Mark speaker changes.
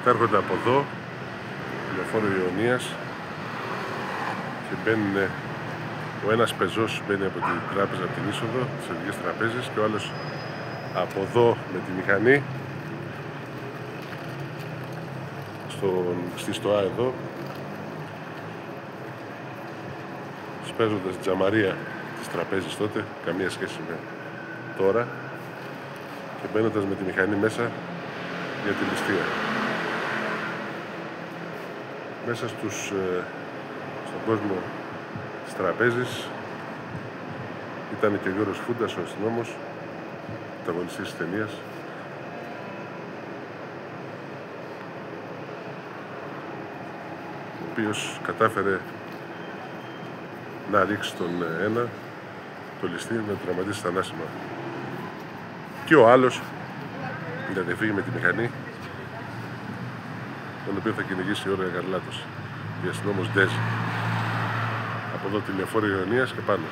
Speaker 1: Θα έρχονται από εδώ, λεωφόρο Ιωνίας, και μπαίνουν. Ο ένας πεζός μπαίνει από την τράπεζα, από την είσοδο, τις ελληνικές τραπέζες, και ο άλλος από εδώ με τη μηχανή στη ΣΤΟΑ εδώ, σπέζοντας τζαμαρία της τραπέζης τότε, καμία σχέση με τώρα, και μπαίνοντας με τη μηχανή μέσα για τη ληστεία. Μέσα στον κόσμο της τραπέζης ήταν και ο Γιώργος Φούντας, ο αστυνόμος, πρωταγωνιστής της ταινίας, ο οποίος κατάφερε να ρίξει τον ένα, το ληστή, να τον τραυματίσει θανάσιμα. Και ο άλλος να διαφύγει με τη μηχανή, τον οποίο θα κυνηγήσει η Όρια Γαρλάτος, η αστυνόμος Ντέζη, από εδώ τη λεωφόρο Ιωνίας και πάνω.